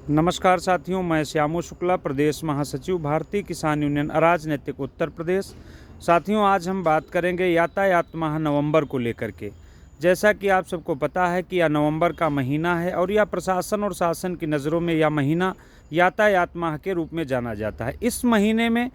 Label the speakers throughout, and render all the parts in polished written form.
Speaker 1: नमस्कार साथियों, मैं श्यामू शुक्ला, प्रदेश महासचिव भारतीय किसान यूनियन अराजनैतिक उत्तर प्रदेश। साथियों, आज हम बात करेंगे यातायात माह नवंबर को लेकर के। जैसा कि आप सबको पता है कि यह नवंबर का महीना है और यह प्रशासन और शासन की नज़रों में यह महीना यातायात माह के रूप में जाना जाता है। इस महीने में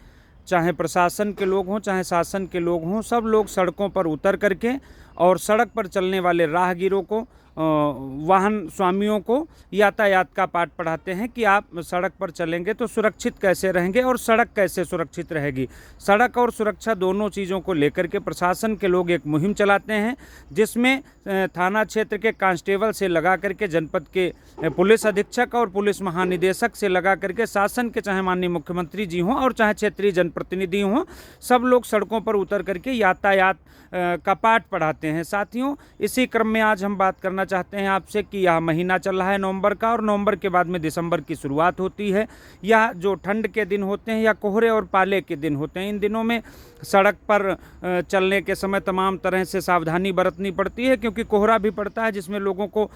Speaker 1: चाहे प्रशासन के लोग हों चाहे शासन के लोग हों, सब लोग सड़कों पर उतर करके और सड़क पर चलने वाले राहगीरों को, वाहन स्वामियों को यातायात का पाठ पढ़ाते हैं कि आप सड़क पर चलेंगे तो सुरक्षित कैसे रहेंगे और सड़क कैसे सुरक्षित रहेगी। सड़क और सुरक्षा दोनों चीज़ों को लेकर के प्रशासन के लोग एक मुहिम चलाते हैं, जिसमें थाना क्षेत्र के कांस्टेबल से लगा करके जनपद के पुलिस अधीक्षक और पुलिस महानिदेशक से लगा करके शासन के, चाहे माननीय मुख्यमंत्री जी हों और चाहे क्षेत्रीय जनप्रतिनिधि हों, सब लोग सड़कों पर उतर करके यातायात का पाठ पढ़ाते हैं। साथियों, इसी क्रम में आज हम बात करना चाहते हैं आपसे कि यह महीना चल रहा है नवंबर का, और नवंबर के बाद में दिसंबर की शुरुआत होती है। यह जो ठंड के दिन होते हैं या कोहरे और पाले के दिन होते हैं, इन दिनों में सड़क पर चलने के समय तमाम तरह से सावधानी बरतनी पड़ती है, क्योंकि कोहरा भी पड़ता है जिसमें लोगों को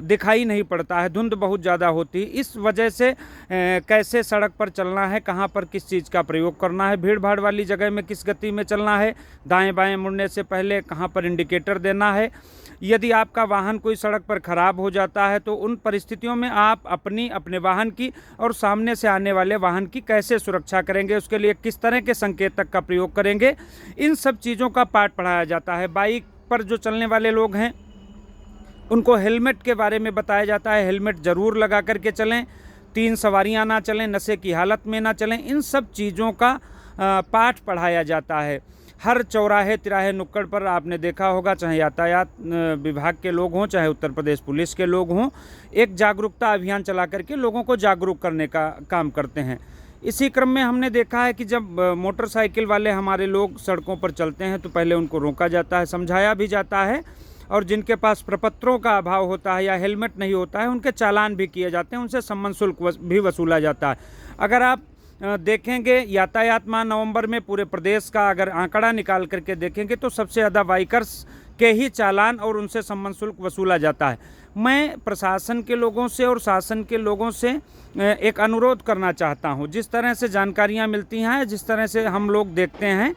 Speaker 1: दिखाई नहीं पड़ता है, धुंध बहुत ज़्यादा होती है। इस वजह से कैसे सड़क पर चलना है, कहाँ पर किस चीज़ का प्रयोग करना है, भीड़ भाड़ वाली जगह में किस गति में चलना है, दाएं बाएं मुड़ने से पहले कहाँ पर इंडिकेटर देना है। यदि आपका वाहन कोई सड़क पर ख़राब हो जाता है तो उन परिस्थितियों में आप अपने वाहन की और सामने से आने वाले वाहन की कैसे सुरक्षा करेंगे, उसके लिए किस तरह के संकेतक का प्रयोग करेंगे, इन सब चीज़ों का पाठ पढ़ाया जाता है। बाइक पर जो चलने वाले लोग हैं उनको हेलमेट के बारे में बताया जाता है, हेलमेट ज़रूर लगा करके चलें, 3 सवारियां ना चलें, नशे की हालत में ना चलें, इन सब चीज़ों का पाठ पढ़ाया जाता है। हर चौराहे तिराहे नुक्कड़ पर आपने देखा होगा, चाहे यातायात विभाग के लोग हों चाहे उत्तर प्रदेश पुलिस के लोग हों, एक जागरूकता अभियान चला करके लोगों को जागरूक करने का काम करते हैं। इसी क्रम में हमने देखा है कि जब मोटरसाइकिल वाले हमारे लोग सड़कों पर चलते हैं तो पहले उनको रोका जाता है, समझाया भी जाता है, और जिनके पास प्रपत्रों का अभाव होता है या हेलमेट नहीं होता है उनके चालान भी किए जाते हैं, उनसे सम्मान शुल्क भी वसूला जाता है। अगर आप देखेंगे यातायात माह नवंबर में पूरे प्रदेश का अगर आंकड़ा निकाल करके देखेंगे तो सबसे ज़्यादा बाइकर्स के ही चालान और उनसे सम्मान शुल्क वसूला जाता है। मैं प्रशासन के लोगों से और शासन के लोगों से एक अनुरोध करना चाहता हूं, जिस तरह से जानकारियां मिलती हैं, जिस तरह से हम लोग देखते हैं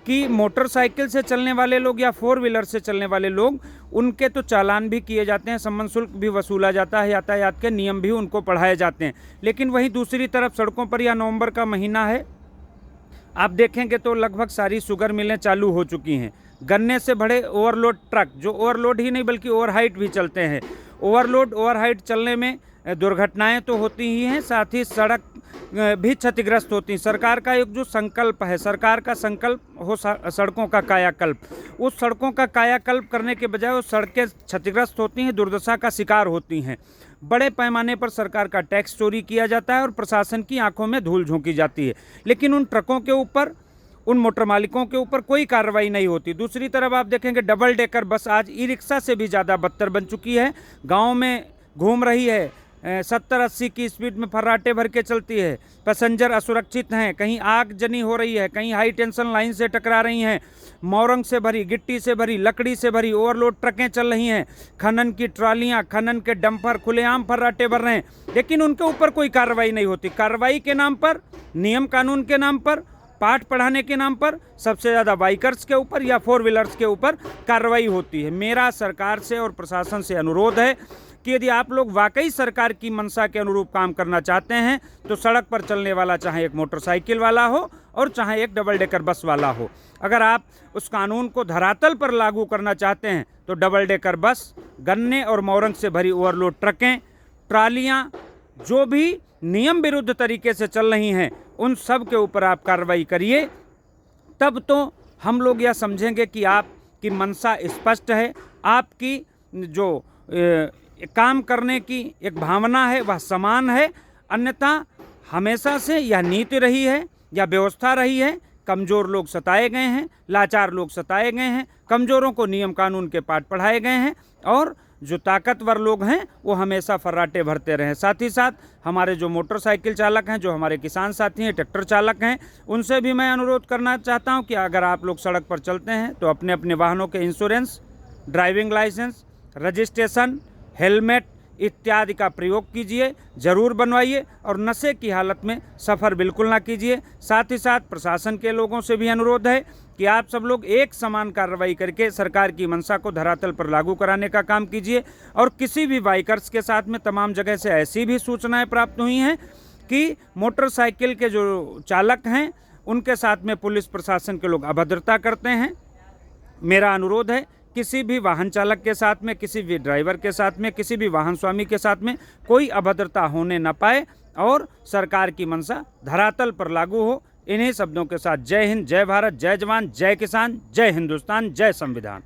Speaker 1: कि मोटरसाइकिल से चलने वाले लोग या 4 व्हीलर से चलने वाले लोग, उनके तो चालान भी किए जाते हैं, सम्मान शुल्क भी वसूला जाता है, यातायात के नियम भी उनको पढ़ाए जाते हैं। लेकिन वहीं दूसरी तरफ सड़कों पर यह नवंबर का महीना है, आप देखेंगे तो लगभग सारी शुगर मिलें चालू हो चुकी हैं। गन्ने से भरे ओवरलोड ट्रक, जो ओवरलोड ही नहीं बल्कि ओवरहाइट भी चलते हैं, ओवरलोड ओवरहाइट चलने में दुर्घटनाएं तो होती ही हैं, साथ ही सड़क भी क्षतिग्रस्त होती हैं। सरकार का एक जो संकल्प है, सरकार का संकल्प हो सड़कों का कायाकल्प, उस सड़कों का कायाकल्प करने के बजाय वो सड़कें क्षतिग्रस्त होती हैं, दुर्दशा का शिकार होती हैं। बड़े पैमाने पर सरकार का टैक्स चोरी किया जाता है और प्रशासन की आंखों में धूल झोंकी जाती है, लेकिन उन ट्रकों के ऊपर, उन मोटर मालिकों के ऊपर कोई कार्रवाई नहीं होती। दूसरी तरफ आप देखेंगे डबल डेकर बस आज ई रिक्शा से भी ज़्यादा बदतर बन चुकी है, गाँव में घूम रही है, 70-80 की स्पीड में फर्राटे भर के चलती है, पैसेंजर असुरक्षित हैं, कहीं आगजनी हो रही है, कहीं हाई टेंशन लाइन से टकरा रही हैं, मोरंग से भरी, गिट्टी से भरी, लकड़ी से भरी ओवरलोड ट्रकें चल रही हैं, खनन की ट्रालियां, खनन के डंपर खुलेआम फर्राटे भर रहे हैं, लेकिन उनके ऊपर कोई कार्रवाई नहीं होती। कार्रवाई के नाम पर, नियम कानून के नाम पर, पाठ पढ़ाने के नाम पर सबसे ज़्यादा बाइकर्स के ऊपर या 4 व्हीलर्स के ऊपर कार्रवाई होती है। मेरा सरकार से और प्रशासन से अनुरोध है कि यदि आप लोग वाकई सरकार की मंशा के अनुरूप काम करना चाहते हैं तो सड़क पर चलने वाला चाहे एक मोटरसाइकिल वाला हो और चाहे एक डबल डेकर बस वाला हो, अगर आप उस कानून को धरातल पर लागू करना चाहते हैं तो डबल डेकर बस, गन्ने और मोरंग से भरी ओवरलोड ट्रकें, ट्रालियां, जो भी नियम विरुद्ध तरीके से चल रही हैं, उन सब के ऊपर आप कार्रवाई करिए। तब तो हम लोग यह समझेंगे कि आपकी मंशा स्पष्ट है, आपकी जो काम करने की एक भावना है वह समान है। अन्यथा हमेशा से यह नीति रही है या व्यवस्था रही है, कमज़ोर लोग सताए गए हैं, लाचार लोग सताए गए हैं, कमज़ोरों को नियम कानून के पाठ पढ़ाए गए हैं, और जो ताकतवर लोग हैं वो हमेशा फर्राटे भरते रहे। साथ ही साथ हमारे जो मोटरसाइकिल चालक हैं, जो हमारे किसान साथी हैं, ट्रैक्टर चालक हैं, उनसे भी मैं अनुरोध करना चाहता हूं कि अगर आप लोग सड़क पर चलते हैं तो अपने अपने वाहनों के insurance, driving licence, registration, helmet इत्यादि का प्रयोग कीजिए, ज़रूर बनवाइए और नशे की हालत में सफ़र बिल्कुल ना कीजिए। साथ ही साथ प्रशासन के लोगों से भी अनुरोध है कि आप सब लोग एक समान कार्रवाई करके सरकार की मंशा को धरातल पर लागू कराने का काम कीजिए। और किसी भी बाइकर्स के साथ में तमाम जगह से ऐसी भी सूचनाएं प्राप्त हुई हैं कि मोटरसाइकिल के जो चालक हैं उनके साथ में पुलिस प्रशासन के लोग अभद्रता करते हैं। मेरा अनुरोध है किसी भी वाहन चालक के साथ में, किसी भी ड्राइवर के साथ में, किसी भी वाहन स्वामी के साथ में कोई अभद्रता होने न पाए और सरकार की मंशा धरातल पर लागू हो। इन्हीं शब्दों के साथ जय हिंद, जय भारत, जय जवान, जय किसान, जय हिंदुस्तान, जय संविधान।